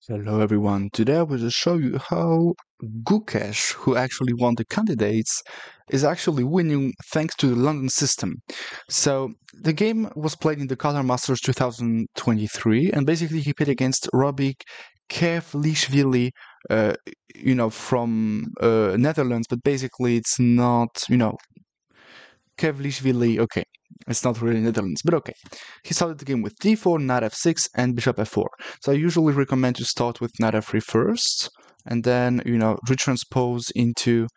Hello everyone, today I will just show you how Gukesh, who actually won the candidates, is actually winning thanks to the London system. So the game was played in the Qatar Masters 2023 and basically he played against Robbie Kevlishvili, from Netherlands, but basically it's not, Kevlishvili, okay. It's not really Netherlands, but okay. He started the game with d4, knight f6, and bishop f4. So I usually recommend to start with knight f3 first, and then, retranspose into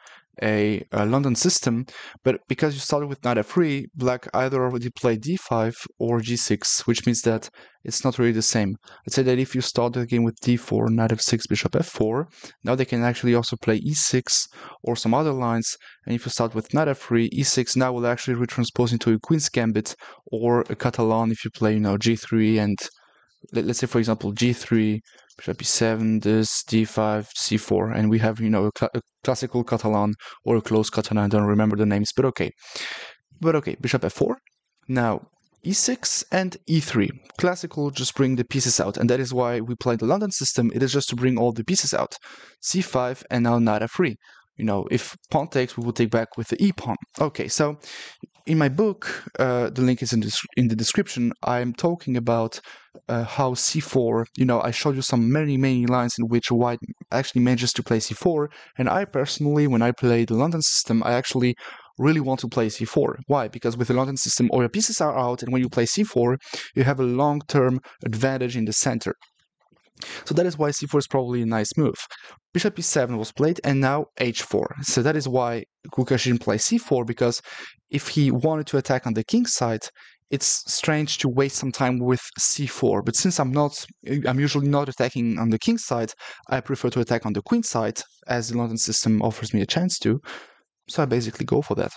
a London system. But because you started with knight f3, black either already played d5 or g6, which means that it's not really the same. Let's say that if you start the game with d4, knight f6, bishop f4, now they can actually also play e6 or some other lines. And if you start with knight f3, e6 now will actually retranspose into a queen's gambit or a Catalan if you play, g3 and let's say for example g3, bishop e7, this d5, c4, and we have a classical Catalan or a close Catalan. I don't remember the names, but okay. Bishop f4. Now e6 and e3. Classical, just bring the pieces out, and that is why we play the London system. It is just to bring all the pieces out. c5 and now knight f3. If pawn takes, we will take back with the e-pawn. Okay, so in my book, the link is in the description, I'm talking about how c4, I showed you some many lines in which white actually manages to play c4, and I personally, when I play the London system, I actually really want to play c4. Why? Because with the London system, all your pieces are out, and when you play c4, you have a long-term advantage in the center. So that is why c4 is probably a nice move. Bishop e7 was played, and now h4. So that is why Gukesh didn't play c4, because if he wanted to attack on the king side, it's strange to waste some time with c4. But since I'm usually not attacking on the king side, I prefer to attack on the queen side, as the London system offers me a chance to. So I basically go for that.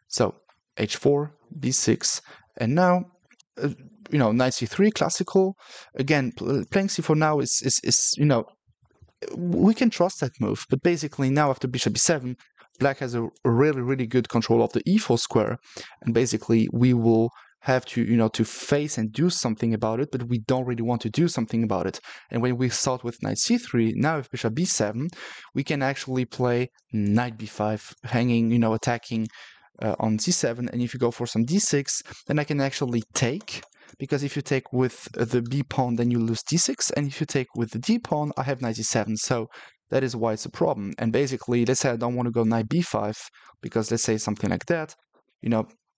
So h4, b6, and now knight c3, classical. Again, playing c4 now is we can trust that move, but basically now after bishop e7, black has a really good control of the e4 square, and basically we will have to to face and do something about it, but we don't really want to do something about it. And when we start with knight c3, now with bishop b7, we can actually play knight b5, hanging, attacking on c7, and if you go for some d6, then I can actually take, because if you take with the b pawn, then you lose d6, and if you take with the d pawn, I have knight e7, so that is why it's a problem. And basically, let's say I don't want to go knight b5, because let's say something like that,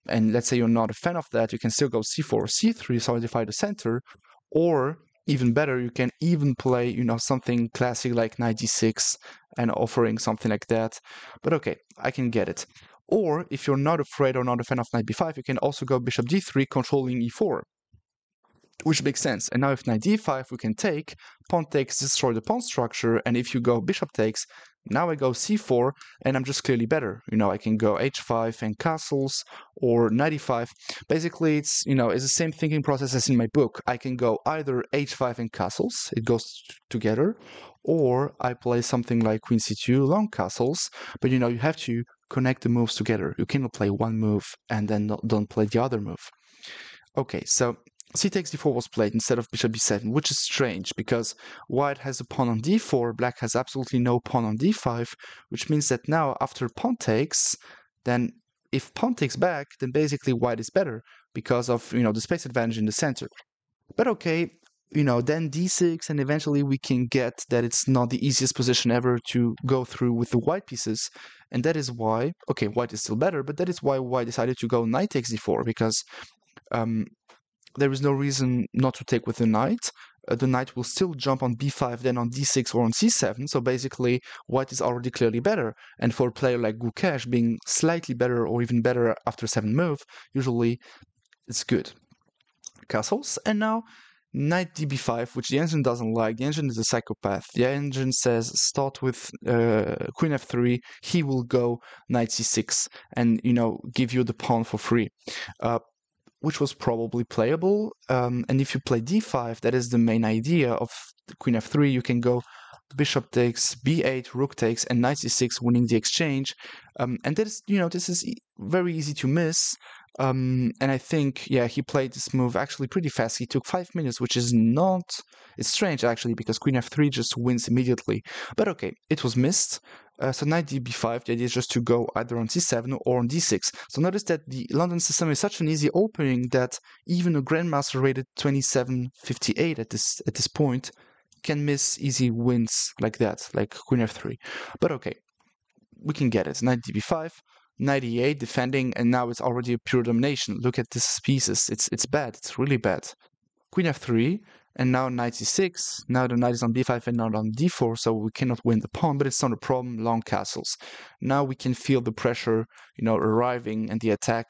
and let's say you're not a fan of that, you can still go c4 or c3, solidify the center, or even better, you can even play, something classic like knight d6 and offering something like that. But okay, I can get it. Or if you're not afraid or not a fan of knight b5, you can also go bishop d3 controlling e4, which makes sense. And now if knight d5, we can take, pawn takes, destroy the pawn structure, and if you go bishop takes, now I go c4, and I'm just clearly better. I can go h5 and castles, or knight e5. Basically, it's the same thinking process as in my book. I can go either h5 and castles, it goes together, or I play something like queen c2, long castles, but you have to connect the moves together. You cannot play one move and then don't play the other move. Okay, so c takes d4 was played instead of bishop b7, which is strange because white has a pawn on d4, black has absolutely no pawn on d5, which means that now after pawn takes, then if pawn takes back, then basically white is better because of the space advantage in the center. But okay, then d6, and eventually we can get that it's not the easiest position ever to go through with the white pieces, and that is why, okay, white is still better, but that is why white decided to go knight takes d4, because there is no reason not to take with the knight. The knight will still jump on b5, then on d6 or on c7, so basically white is already clearly better, and for a player like Gukesh, being slightly better or even better after 7 move, usually it's good. Castles, and now knight db5, which the engine doesn't like. The engine is a psychopath. The engine says start with queen f3, he will go knight c6 and give you the pawn for free, which was probably playable. And if you play d5, that is the main idea of queen f3, you can go bishop takes, b8, rook takes, and knight c6, winning the exchange. And that is, this is very easy to miss. And I think, yeah, he played this move actually pretty fast. He took 5 minutes, which is not... It's strange, actually, because queen f3 just wins immediately. But okay, it was missed. So knight db5, the idea is just to go either on c7 or on d6. So notice that the London system is such an easy opening that even a grandmaster rated 2758 at this point can miss easy wins like that, like queen f3. But okay, we can get it. Knight db5, knight e8 defending, and now it's already a pure domination. Look at these pieces. It's bad. It's really bad. Queen f3, and now knight c6. Now the knight is on b5 and not on d4, so we cannot win the pawn, but it's not a problem. Long castles. Now we can feel the pressure, arriving and the attack,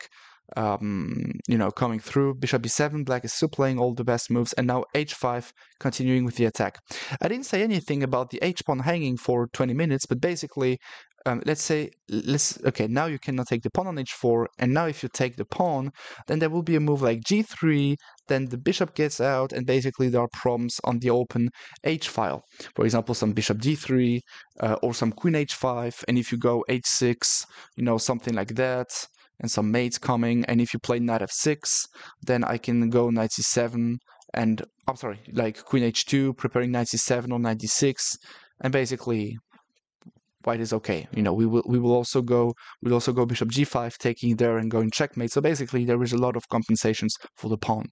coming through. Bishop b7, black is still playing all the best moves, and now h5, continuing with the attack. I didn't say anything about the h-pawn hanging for 20 minutes, but basically, okay, now you cannot take the pawn on h4, and now if you take the pawn, then there will be a move like g3, then the bishop gets out, and basically there are problems on the open h-file. For example, some bishop d3, or some queen h5, and if you go h6, something like that, and some mates coming, and if you play knight f6, then I can go knight c7, and, I'm sorry, like queen h2, preparing knight c7 or knight d6, and basically white is okay. We will also go bishop g5, taking there and going checkmate. So basically there is a lot of compensations for the pawn.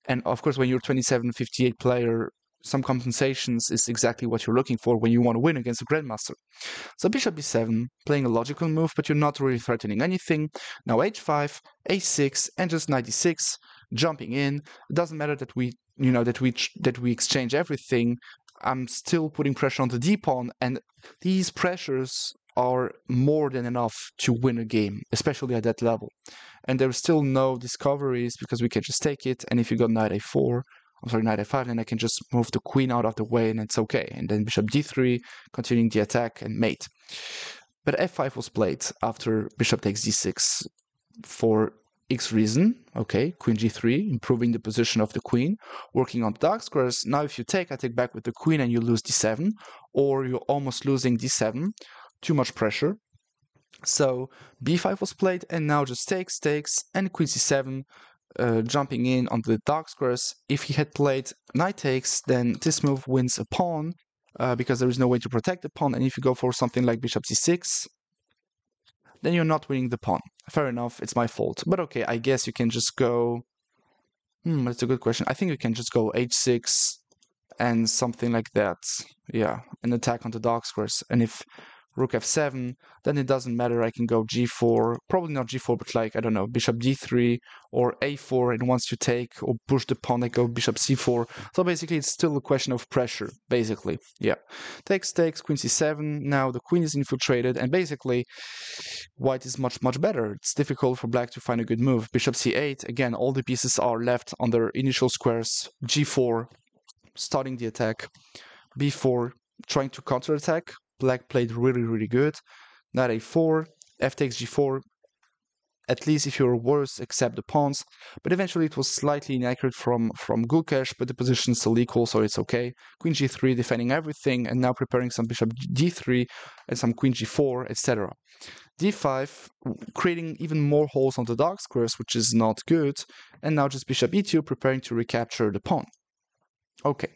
And of course, when you're 27-58 player, some compensations is exactly what you're looking for when you want to win against a grandmaster. So bishop b7, playing a logical move, but you're not really threatening anything. Now h5, a6, and just knight d6, jumping in. It doesn't matter that we exchange everything. I'm still putting pressure on the d-pawn, and these pressures are more than enough to win a game, especially at that level. And there's still no discoveries because we can just take it, and if you got knight a4, knight a5, then I can just move the queen out of the way and it's okay. And then bishop d3, continuing the attack and mate. But f5 was played after bishop takes d6 for X reason. Okay, queen g3, improving the position of the queen, working on the dark squares. Now if you take, I take back with the queen and you lose d7, or you're almost losing d7. Too much pressure. So b5 was played, and now just takes, and queen c7, jumping in on the dark squares. If he had played knight takes, then this move wins a pawn, because there is no way to protect the pawn, and if you go for something like bishop c6, then you're not winning the pawn. Fair enough, it's my fault. But okay, I guess you can just go... that's a good question. I think you can just go h6 and something like that. Yeah, an attack on the dark squares. And if rook f7, then it doesn't matter. I can go g4, probably not g4, but like, I don't know, bishop d3 or a4, and once you take or push the pawn, I go bishop c4. So basically, it's still a question of pressure, basically. Yeah. Takes, queen c7. Now the queen is infiltrated, and basically, white is much, much better. It's difficult for black to find a good move. Bishop c8, again, all the pieces are left on their initial squares. g4, starting the attack. b4, trying to counterattack. Black played really, really good. Knight a4, f takes g4. At least if you're worse, accept the pawns. But eventually it was slightly inaccurate from Gukesh, but the position is still equal, so it's okay. Queen g3, defending everything, and now preparing some bishop d3 and some queen g4, etc. d5, creating even more holes on the dark squares, which is not good. And now just bishop e2, preparing to recapture the pawn. Okay.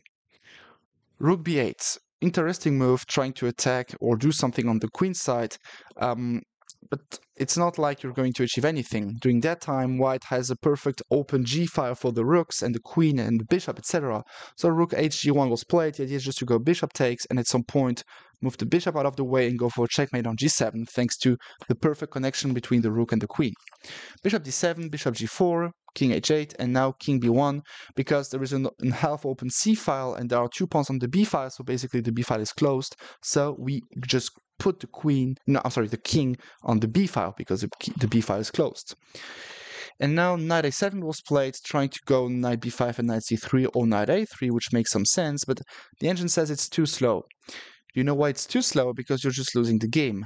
Rook b8. Interesting move, trying to attack or do something on the queen side, but it's not like you're going to achieve anything. During that time, white has a perfect open g-file for the rooks and the queen and the bishop, etc. So rook hg1 was played. The idea is just to go bishop takes, and at some point move the bishop out of the way and go for a checkmate on g7, thanks to the perfect connection between the rook and the queen. Bishop d7, bishop g4, king h8, and now king b1, because there is a half open c file and there are 2 pawns on the b file, so basically the b file is closed. So we just put the the king on the b file because the b file is closed. And now knight a7 was played, trying to go knight b5 and knight c3 or knight a3, which makes some sense, but the engine says it's too slow. You know why it's too slow? Because you're just losing the game.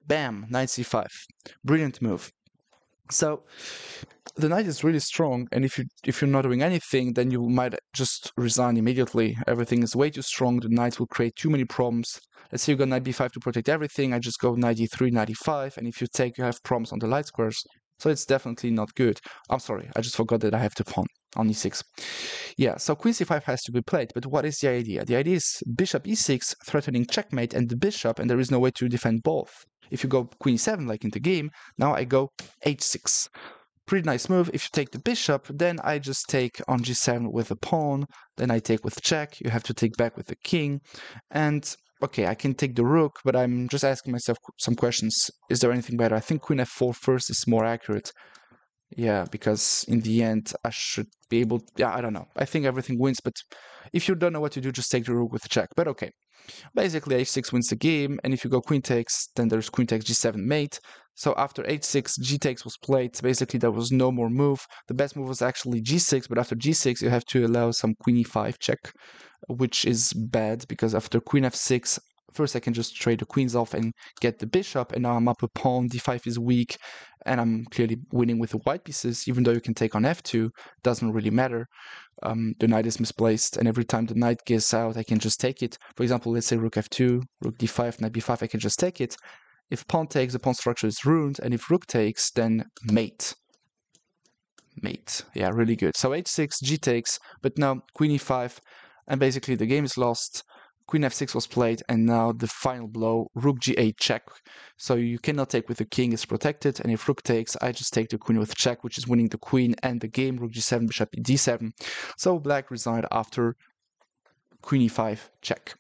Bam, knight c5. Brilliant move. So the knight is really strong, and if you're not doing anything, then you might just resign immediately. Everything is way too strong. The knight will create too many problems. Let's say you got knight b5 to protect everything. I just go knight d3, knight e5, and if you take, you have problems on the light squares. So it's definitely not good. I'm sorry, I just forgot that I have the pawn on e6. Yeah, so queen c5 has to be played, but what is the idea? The idea is bishop e6 threatening checkmate and the bishop, and there is no way to defend both. If you go queen e7 like in the game, now I go h6. Pretty nice move. If you take the bishop, then I just take on g7 with a pawn, then I take with check, you have to take back with the king, and okay, I can take the rook, but I'm just asking myself some questions. Is there anything better? I think queen f4 first is more accurate. Yeah, because in the end, I should be able... Yeah, I don't know. I think everything wins, but if you don't know what to do, just take the rook with check. But okay. Basically, h6 wins the game, and if you go queen takes, then there's queen takes g7 mate. So after h6, g takes was played. Basically, there was no more move. The best move was actually g6, but after g6, you have to allow some queen e5 check, which is bad, because after queen f6, first I can just trade the queens off and get the bishop, and now I'm up a pawn, d5 is weak, and I'm clearly winning with the white pieces, even though you can take on f2, doesn't really matter. The knight is misplaced, and every time the knight gets out, I can just take it. For example, let's say rook f2, rook d5, knight b5, I can just take it. If pawn takes, the pawn structure is ruined, and if rook takes, then mate. Mate, yeah, really good. So h6, g takes, but now queen e5, and basically the game is lost. Queen f6 was played, and now the final blow, rook g8 check. So you cannot take with the king, it's protected, and if rook takes, I just take the queen with check, which is winning the queen and the game. Rook g7, bishop d7. So black resigned after queen e5 check.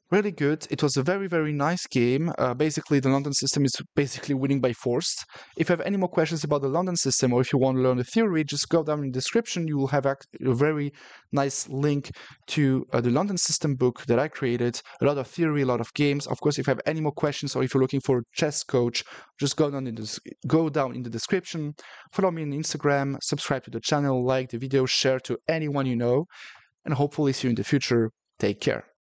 Really good. It was a very, very nice game. Basically, the London system is basically winning by force. If you have any more questions about the London system, or if you want to learn the theory, just go down in the description. You will have a very nice link to the London system book that I created. A lot of theory, a lot of games. Of course, if you have any more questions, or if you're looking for a chess coach, just go down in the description. Follow me on Instagram, subscribe to the channel, like the video, share to anyone you know, and hopefully see you in the future. Take care.